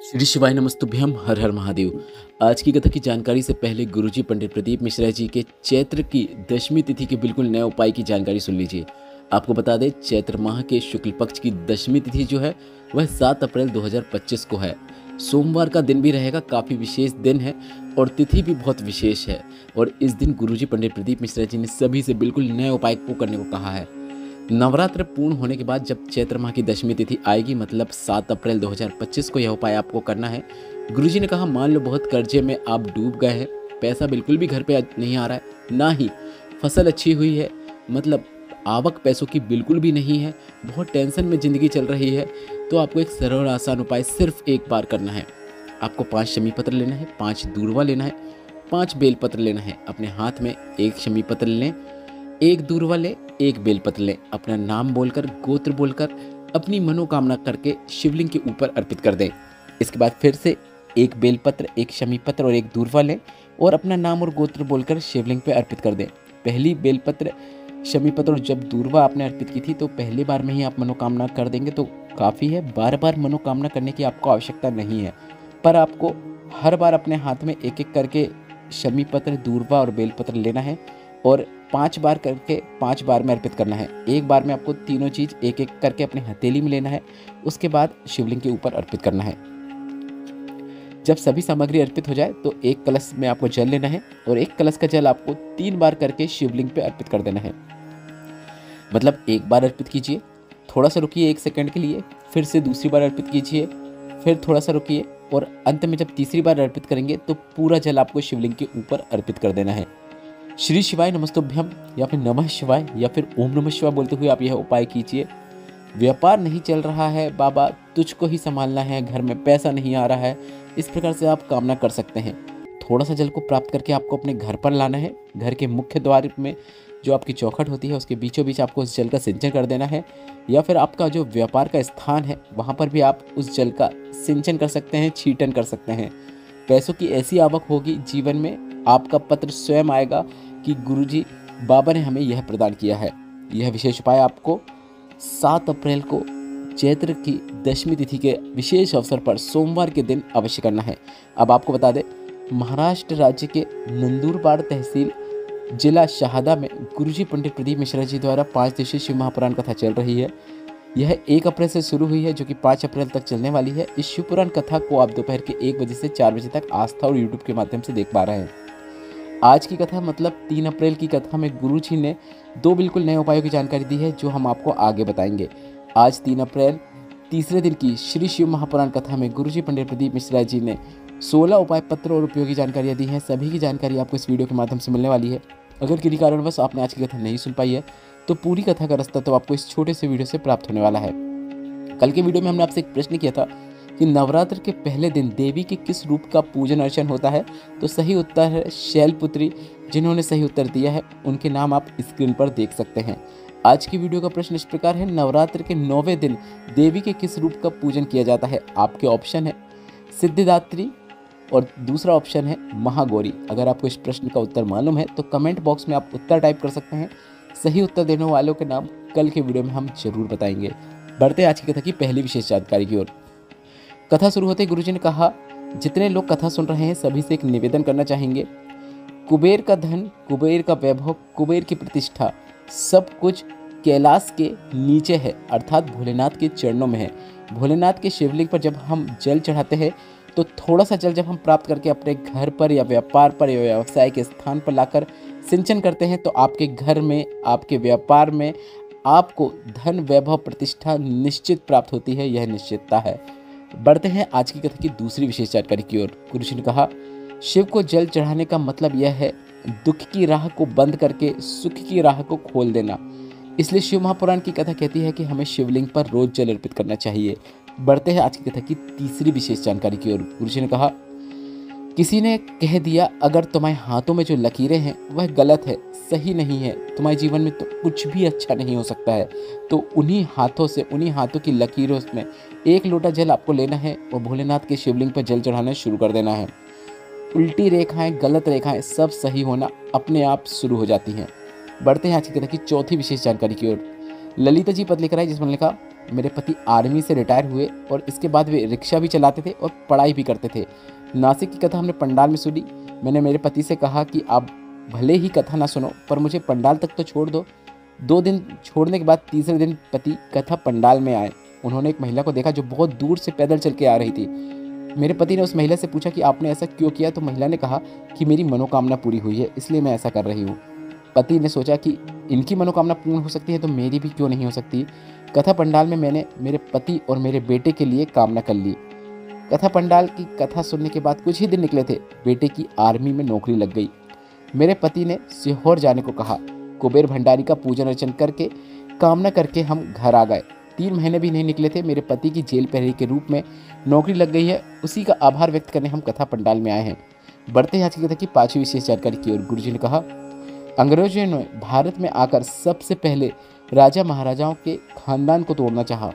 श्री शिवाय नमस्तुभ्यम हर हर महादेव। आज की कथा की जानकारी से पहले गुरुजी पंडित प्रदीप मिश्रा जी के चैत्र की दशमी तिथि के बिल्कुल नए उपाय की जानकारी सुन लीजिए। आपको बता दें, चैत्र माह के शुक्ल पक्ष की दशमी तिथि जो है वह 7 अप्रैल 2025 को है। सोमवार का दिन भी रहेगा, काफ़ी विशेष दिन है और तिथि भी बहुत विशेष है। और इस दिन गुरुजी पंडित प्रदीप मिश्रा जी ने सभी से बिल्कुल नए उपाय को करने को कहा है। नवरात्र पूर्ण होने के बाद जब चैत्र माह की दशमी तिथि आएगी, मतलब 7 अप्रैल 2025 को यह उपाय आपको करना है। गुरुजी ने कहा, मान लो बहुत कर्जे में आप डूब गए हैं, पैसा बिल्कुल भी घर पे नहीं आ रहा है, ना ही फसल अच्छी हुई है, मतलब आवक पैसों की बिल्कुल भी नहीं है, बहुत टेंशन में ज़िंदगी चल रही है, तो आपको एक सरल और आसान उपाय सिर्फ एक बार करना है। आपको 5 शमी पत्र लेना है, 5 दूर्वा लेना है, 5 बेलपत्र लेना है। अपने हाथ में 1 शमी पत्र लें, 1 दूर्वा लें, 1 बेलपत्र लें। अपना नाम बोलकर, गोत्र बोलकर, अपनी मनोकामना करके शिवलिंग के ऊपर अर्पित कर दें। इसके बाद फिर से 1 बेलपत्र, 1 शमी पत्र और 1 दूर्वा लें और अपना नाम और गोत्र बोलकर शिवलिंग पे अर्पित कर दें। पहली बेलपत्र, शमी पत्र और जब दूर्वा आपने अर्पित की थी तो पहली बार में ही आप मनोकामना कर देंगे तो काफ़ी है। बार बार मनोकामना करने की आपको आवश्यकता नहीं है, पर आपको हर बार अपने हाथ में एक एक करके शमी पत्र, दूर्वा और बेलपत्र लेना है और 5 बार करके 5 बार में अर्पित करना है। एक बार में आपको तीनों चीज़ एक एक करके अपने हथेली में लेना है, उसके बाद शिवलिंग के ऊपर अर्पित करना है। जब सभी सामग्री अर्पित हो जाए तो एक कलश में आपको जल लेना है और एक कलश का जल आपको 3 बार करके शिवलिंग पे अर्पित कर देना है। मतलब एक बार अर्पित कीजिए, थोड़ा सा रुकिए 1 सेकंड के लिए, फिर से दूसरी बार अर्पित कीजिए, फिर थोड़ा सा रुकिए और अंत में जब तीसरी बार अर्पित करेंगे तो पूरा जल आपको शिवलिंग के ऊपर अर्पित कर देना है। श्री शिवाय नमस्तुभ्यम या फिर नमः शिवाय या फिर ओम नमः शिवाय बोलते हुए आप यह उपाय कीजिए। व्यापार नहीं चल रहा है बाबा, तुझको ही संभालना है, घर में पैसा नहीं आ रहा है, इस प्रकार से आप कामना कर सकते हैं। थोड़ा सा जल को प्राप्त करके आपको अपने घर पर लाना है। घर के मुख्य द्वार में जो आपकी चौखट होती है उसके बीचों बीच आपको उस जल का सिंचन कर देना है, या फिर आपका जो व्यापार का स्थान है वहाँ पर भी आप उस जल का सिंचन कर सकते हैं, छीटन कर सकते हैं। पैसों की ऐसी आवक होगी जीवन में, आपका पत्र स्वयं आएगा कि गुरुजी बाबा ने हमें यह प्रदान किया है। यह विशेष उपाय आपको 7 अप्रैल को चैत्र की दशमी तिथि के विशेष अवसर पर सोमवार के दिन अवश्य करना है। अब आपको बता दें, महाराष्ट्र राज्य के नंदुरबार तहसील जिला शहादा में गुरुजी पंडित प्रदीप मिश्रा जी द्वारा 5 दिवसीय शिव महापुराण कथा चल रही है। यह 1 अप्रैल से शुरू हुई है जो कि 5 अप्रैल तक चलने वाली है। इस शिवपुराण कथा को आप दोपहर के 1 बजे से 4 बजे तक आस्था और यूट्यूब के माध्यम से देख पा रहे हैं। आज की कथा मतलब 3 अप्रैल की कथा में गुरुजी ने 2 बिल्कुल नए उपायों की जानकारी दी है जो हम आपको आगे बताएंगे। आज 3 अप्रैल तीसरे दिन की श्री शिव महापुराण कथा में गुरुजी पंडित प्रदीप मिश्रा जी ने 16 उपाय पत्र और उपयोगी जानकारियाँ दी हैं। सभी की जानकारी आपको इस वीडियो के माध्यम से मिलने वाली है। अगर किसी कारणवश आपने आज की कथा नहीं सुन पाई है तो पूरी कथा का रास्ता तो आपको इस छोटे से वीडियो से प्राप्त होने वाला है। कल के वीडियो में हमने आपसे एक प्रश्न किया था कि नवरात्र के पहले दिन देवी के किस रूप का पूजन अर्चन होता है, तो सही उत्तर है शैलपुत्री। जिन्होंने सही उत्तर दिया है उनके नाम आप स्क्रीन पर देख सकते हैं। आज की वीडियो का प्रश्न इस प्रकार है, नवरात्र के 9वें दिन देवी के किस रूप का पूजन किया जाता है। आपके ऑप्शन है सिद्धिदात्री और दूसरा ऑप्शन है महागौरी। अगर आपको इस प्रश्न का उत्तर मालूम है तो कमेंट बॉक्स में आप उत्तर टाइप कर सकते हैं। सही उत्तर देने वालों के नाम कल के वीडियो में हम जरूर बताएंगे। बढ़ते हैं आज की कथा की पहली विशेष जानकारी की ओर। कथा शुरू होते ही गुरुजी ने कहा, जितने लोग कथा सुन रहे हैं सभी से एक निवेदन करना चाहेंगे। कुबेर का धन, कुबेर का वैभव, कुबेर की प्रतिष्ठा सब कुछ कैलाश के नीचे है, अर्थात भोलेनाथ के चरणों में है। भोलेनाथ के शिवलिंग पर जब हम जल चढ़ाते हैं तो थोड़ा सा जल जब हम प्राप्त करके अपने घर पर या व्यापार पर या व्यवसाय के स्थान पर लाकर सिंचन करते हैं तो आपके घर में, आपके व्यापार में आपको धन, वैभव, प्रतिष्ठा निश्चित प्राप्त होती है। यह निश्चितता है। बढ़ते हैं आज की कथा की दूसरी विशेष जानकारी की ओर। गुरुजी ने कहा, शिव को जल चढ़ाने का मतलब यह है दुख की राह को बंद करके सुख की राह को खोल देना। इसलिए शिव महापुराण की कथा कहती है कि हमें शिवलिंग पर रोज जल अर्पित करना चाहिए। बढ़ते हैं आज की कथा की तीसरी विशेष जानकारी की ओर। गुरुजी ने कहा, किसी ने कह दिया अगर तुम्हारे हाथों में जो लकीरें हैं वह गलत है, सही नहीं है, तुम्हारे जीवन में तो कुछ भी अच्छा नहीं हो सकता है, तो उन्हीं हाथों से, उन्हीं हाथों की लकीरों में 1 लोटा जल आपको लेना है और भोलेनाथ के शिवलिंग पर जल चढ़ाना शुरू कर देना है। उल्टी रेखाएं, गलत रेखाएं सब सही होना अपने आप शुरू हो जाती हैं। बढ़ते हैं आज की कथा की चौथी विशेष जानकारी की ओर। ललिता जी पद लेकर आई जिसमें लिखा, मेरे पति आर्मी से रिटायर हुए और इसके बाद वे रिक्शा भी चलाते थे और पढ़ाई भी करते थे। नासिक की कथा हमने पंडाल में सुनी। मैंने मेरे पति से कहा कि आप भले ही कथा ना सुनो, पर मुझे पंडाल तक तो छोड़ दो। 2 दिन छोड़ने के बाद तीसरे दिन पति कथा पंडाल में आए। उन्होंने एक महिला को देखा जो बहुत दूर से पैदल चल के आ रही थी। मेरे पति ने उस महिला से पूछा कि आपने ऐसा क्यों किया, तो महिला ने कहा कि मेरी मनोकामना पूरी हुई है, इसलिए मैं ऐसा कर रही हूँ। पति ने सोचा कि इनकी मनोकामना पूर्ण हो सकती है तो मेरी भी क्यों नहीं हो सकती। कथा पंडाल में मैंने मेरे पति और मेरे बेटे के लिए कामना कर ली। कथा पंडाल की कथा सुनने के बाद कुछ ही दिन निकले थे, बेटे की आर्मी में नौकरी लग गई। मेरे पति ने सीहोर जाने को कहा। कुबेर भंडारी का पूजन अर्चन करके कामना करके हम घर आ गए। 3 महीने भी नहीं निकले थे, मेरे पति की जेल प्रहरी के रूप में नौकरी लग गई है। उसी का आभार व्यक्त करने हम कथा पंडाल में आए हैं। बढ़ते हैं आज की कथा की 5वीं विशेष जानकारी की ओर। गुरुजी ने कहा, अंग्रेजों ने भारत में आकर सबसे पहले राजा महाराजाओं के खानदान को तोड़ना चाहा,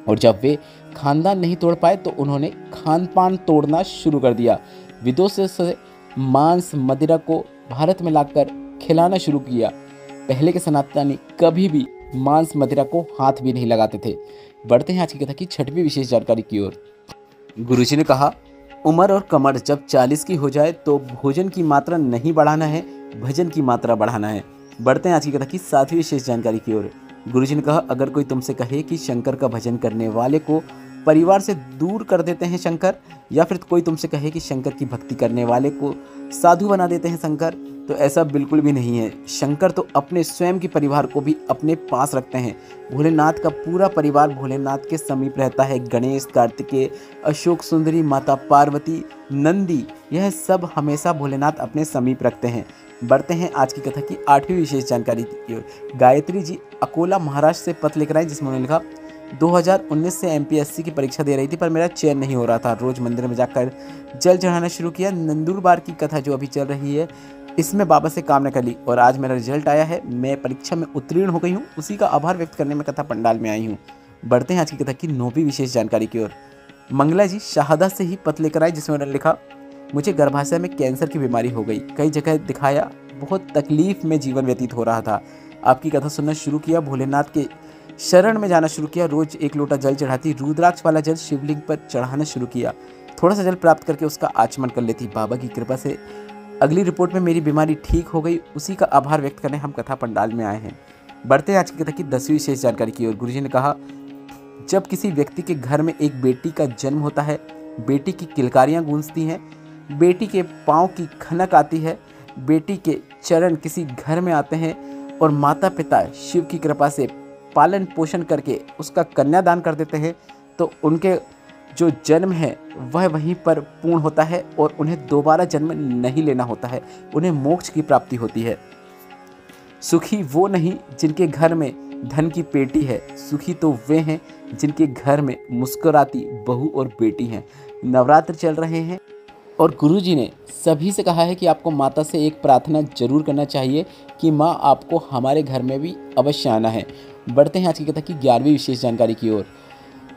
और जब वे खानदान नहीं तोड़ पाए तो उन्होंने खान पान तोड़ना शुरू कर दिया। विदेशों से मांस मदिरा को भारत में लाकर खिलाना शुरू किया। पहले के सनातनी कभी भी मांस मदिरा को हाथ भी नहीं लगाते थे। बढ़ते हैं आज की कथा की 6वीं विशेष जानकारी की ओर। गुरुजी ने कहा, उम्र और कमर जब 40 की हो जाए तो भोजन की मात्रा नहीं बढ़ाना है, भजन की मात्रा बढ़ाना है। बढ़ते हैं आज की कथा की 7वीं विशेष जानकारी की ओर। गुरुजी ने कहा, अगर कोई तुमसे कहे कि शंकर का भजन करने वाले को परिवार से दूर कर देते हैं शंकर, या फिर कोई तुमसे कहे कि शंकर की भक्ति करने वाले को साधु बना देते हैं शंकर, तो ऐसा बिल्कुल भी नहीं है। शंकर तो अपने स्वयं के परिवार को भी अपने पास रखते हैं। भोलेनाथ का पूरा परिवार भोलेनाथ के समीप रहता है। गणेश, कार्तिकेय, अशोक सुंदरी, माता पार्वती, नंदी, यह सब हमेशा भोलेनाथ अपने समीप रखते हैं। बढ़ते हैं आज की कथा की 8वीं विशेष जानकारी की ओर। गायत्री जी अकोला महाराष्ट्र से पत्र लेकर आई, जिसमें उन्होंने लिखा, 2019 से एमपीएससी की परीक्षा दे रही थी, पर मेरा चयन नहीं हो रहा था। रोज मंदिर में जाकर जल चढ़ाना शुरू किया। नंदुरबार की कथा जो अभी चल रही है, इसमें बाबा से कामना कर ली और आज मेरा रिजल्ट आया है। मैं परीक्षा में उत्तीर्ण हो गई हूँ। उसी का आभार व्यक्त करने में कथा पंडाल में आई हूँ। बढ़ते हैं आज की कथा की 9वीं विशेष जानकारी की ओर। मंगला जी शाहदा से ही पत्र लेकर आए, जिसमें उन्होंने लिखा, मुझे गर्भाशय में कैंसर की बीमारी हो गई। कई जगह दिखाया, बहुत तकलीफ में जीवन व्यतीत हो रहा था। आपकी कथा सुनना शुरू किया, भोलेनाथ के शरण में जाना शुरू किया। रोज 1 लोटा जल चढ़ाती, रुद्राक्ष वाला जल शिवलिंग पर चढ़ाना शुरू किया। थोड़ा सा जल प्राप्त करके उसका आचमन कर लेती। बाबा की कृपा से अगली रिपोर्ट में मेरी बीमारी ठीक हो गई। उसी का आभार व्यक्त करने हम कथा पंडाल में आए हैं। बढ़ते हैं आज की कथा की 10वीं विशेष जानकारी की ओर। गुरुजी ने कहा, जब किसी व्यक्ति के घर में एक बेटी का जन्म होता है, बेटी की किलकारियाँ गूंजती हैं, बेटी के पाँव की खनक आती है, बेटी के चरण किसी घर में आते हैं और माता पिता शिव की कृपा से पालन पोषण करके उसका कन्यादान कर देते हैं, तो उनके जो जन्म है वह वहीं पर पूर्ण होता है और उन्हें दोबारा जन्म नहीं लेना होता है। उन्हें मोक्ष की प्राप्ति होती है। सुखी वो नहीं जिनके घर में धन की पेटी है, सुखी तो वे हैं जिनके घर में मुस्कुराती बहू और बेटी हैं। नवरात्र चल रहे हैं और गुरुजी ने सभी से कहा है कि आपको माता से एक प्रार्थना जरूर करना चाहिए कि माँ आपको हमारे घर में भी अवश्य आना है। बढ़ते हैं आज की कथा की 11वीं विशेष जानकारी की ओर।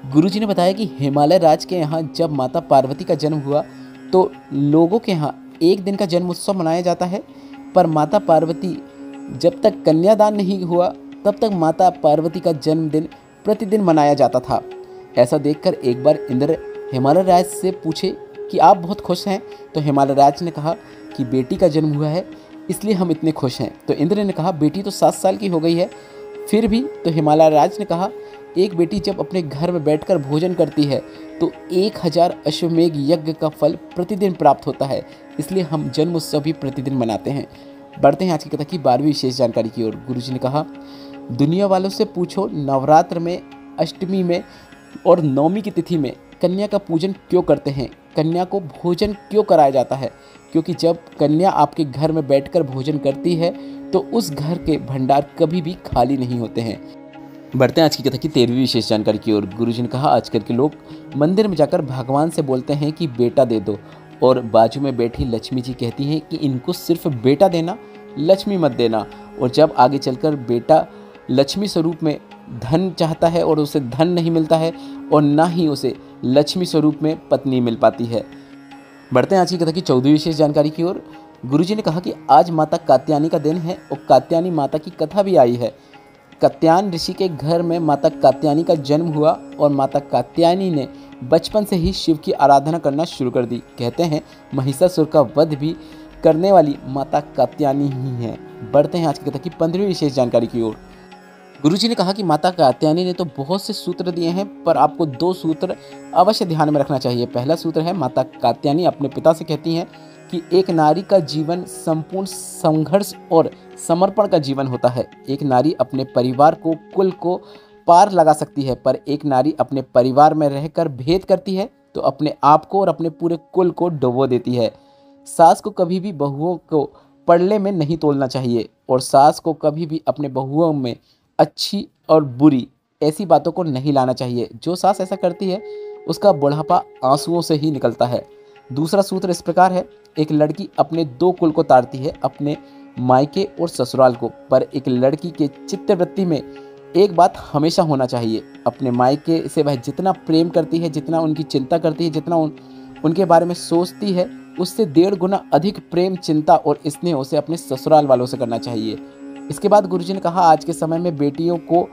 गुरुजी ने बताया कि हिमालय राज्य के यहाँ जब माता पार्वती का जन्म हुआ तो लोगों के यहाँ एक दिन का जन्म उत्सव मनाया जाता है, पर माता पार्वती जब तक कन्यादान नहीं हुआ तब तक माता पार्वती का जन्मदिन प्रतिदिन मनाया जाता था। ऐसा देखकर एक बार इंद्र हिमालय राज से पूछे कि आप बहुत खुश हैं, तो हिमालय राज ने कहा कि बेटी का जन्म हुआ है इसलिए हम इतने खुश हैं। तो इंद्र ने कहा, बेटी तो 7 साल की हो गई है फिर भी। तो हिमालय राज ने कहा, एक बेटी जब अपने घर में बैठकर भोजन करती है तो 1000 अश्वमेघ यज्ञ का फल प्रतिदिन प्राप्त होता है, इसलिए हम जन्म उत्सव भी प्रतिदिन मनाते हैं। बढ़ते हैं आज की कथा की 12वीं विशेष जानकारी की ओर। गुरुजी ने कहा, दुनिया वालों से पूछो, नवरात्र में, अष्टमी में और नवमी की तिथि में कन्या का पूजन क्यों करते हैं, कन्या को भोजन क्यों कराया जाता है? क्योंकि जब कन्या आपके घर में बैठकर भोजन करती है तो उस घर के भंडार कभी भी खाली नहीं होते हैं। बढ़ते हैं आज की कथा की 13वीं विशेष जानकारी की ओर। गुरुजी ने कहा, आजकल के लोग मंदिर में जाकर भगवान से बोलते हैं कि बेटा दे दो, और बाजू में बैठी लक्ष्मी जी कहती हैं कि इनको सिर्फ बेटा देना, लक्ष्मी मत देना। और जब आगे चलकर बेटा लक्ष्मी स्वरूप में धन चाहता है और उसे धन नहीं मिलता है और ना ही उसे लक्ष्मी स्वरूप में पत्नी मिल पाती है। बढ़ते हैं आज की कथा की 14वीं विशेष जानकारी की ओर। गुरुजी ने कहा कि आज माता कात्यायनी का दिन है और कात्यायनी माता की कथा भी आई है। कात्यायन ऋषि के घर में माता कात्यायनी का जन्म हुआ और माता कात्यायनी ने बचपन से ही शिव की आराधना करना शुरू कर दी। कहते हैं महिषासुर का वध भी करने वाली माता कात्यायनी ही है। बढ़ते हैं आज की कथा की 15वीं विशेष जानकारी की ओर। गुरुजी ने कहा कि माता कात्यायनी ने तो बहुत से सूत्र दिए हैं, पर आपको 2 सूत्र अवश्य ध्यान में रखना चाहिए। पहला सूत्र है, माता कात्यायनी अपने पिता से कहती हैं कि एक नारी का जीवन संपूर्ण संघर्ष और समर्पण का जीवन होता है। एक नारी अपने परिवार को, कुल को पार लगा सकती है, पर एक नारी अपने परिवार में रहकर भेद करती है तो अपने आप को और अपने पूरे कुल को डुबो देती है। सास को कभी भी बहुओं को पड़ले में नहीं तोलना चाहिए और सास को कभी भी अपने बहुओं में अच्छी और बुरी ऐसी बातों को नहीं लाना चाहिए। जो सास ऐसा करती है उसका बुढ़ापा आंसुओं से ही निकलता है। दूसरा सूत्र इस प्रकार है, एक लड़की अपने 2 कुल को तारती है, अपने मायके और ससुराल को, पर एक लड़की के चित्तवृत्ति में एक बात हमेशा होना चाहिए, अपने मायके से वह जितना प्रेम करती है, जितना उनकी चिंता करती है, जितना उनके बारे में सोचती है, उससे 1.5 गुना अधिक प्रेम, चिंता और स्नेह उसे अपने ससुराल वालों से करना चाहिए। इसके बाद गुरुजी ने कहा, आज के समय में बेटियों को,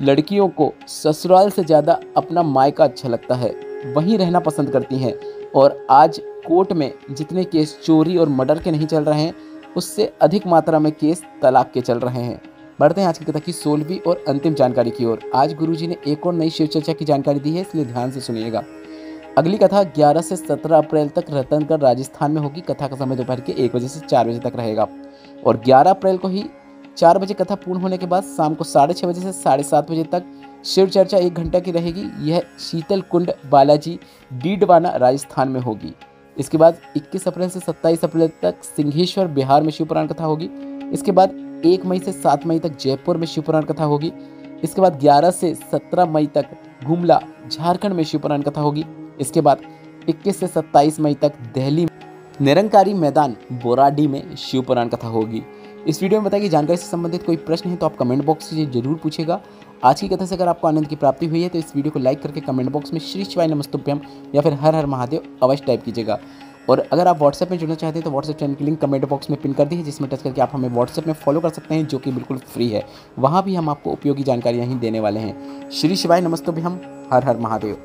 लड़कियों को ससुराल से ज़्यादा अपना मायका अच्छा लगता है, वहीं रहना पसंद करती हैं। और आज कोर्ट में जितने केस चोरी और मर्डर के नहीं चल रहे हैं, उससे अधिक मात्रा में केस तलाक के चल रहे हैं। बढ़ते हैं आज की कथा की 16वीं और अंतिम जानकारी की ओर। आज गुरुजी ने एक और नई शिव चर्चा की जानकारी दी है, इसलिए ध्यान से सुनिएगा। अगली कथा 11 से 17 अप्रैल तक रतनगढ़ राजस्थान में होगी। कथा का समय दोपहर के 1 बजे से 4 बजे तक रहेगा और 11 अप्रैल को ही 4 बजे कथा पूर्ण होने के बाद शाम को 6:30 बजे से 7:30 बजे तक शिव चर्चा 1 घंटा की रहेगी। यह शीतल कुंड बालाजी डीडवाना राजस्थान में होगी। इसके बाद 21 अप्रैल से 27 अप्रैल तक सिंहेश्वर बिहार में शिव पुराण कथा होगी। इसके बाद 1 मई से 7 मई तक जयपुर में शिव पुराण कथा होगी। इसके बाद 11 से 17 मई तक गुमला झारखंड में शिव पुराण कथा होगी। इसके बाद 21 से 27 मई तक दिल्ली निरंकारी मैदान बोराडी में शिव पुराण कथा होगी। इस वीडियो में बताया कि जानकारी से संबंधित कोई प्रश्न है तो आप कमेंट बॉक्स से जरूर पूछेगा। आज की कथा से अगर आपको आनंद की प्राप्ति हुई है तो इस वीडियो को लाइक करके कमेंट बॉक्स में श्री शिवाय नमस्तुभ्यम या फिर हर हर महादेव अवश्य टाइप कीजिएगा। और अगर आप व्हाट्सएप में जुड़ना चाहते हैं तो व्हाट्सएप चैनल की लिंक कमेंट बॉक्स में पिन कर दी है, जिसमें टच करके आप हमें व्हाट्सएप में फॉलो कर सकते हैं, जो कि बिल्कुल फ्री है। वहाँ भी हम आपको उपयोगी जानकारियाँ ही देने वाले हैं। श्री शिवाय नमस्तुभ्यम, हर हर महादेव।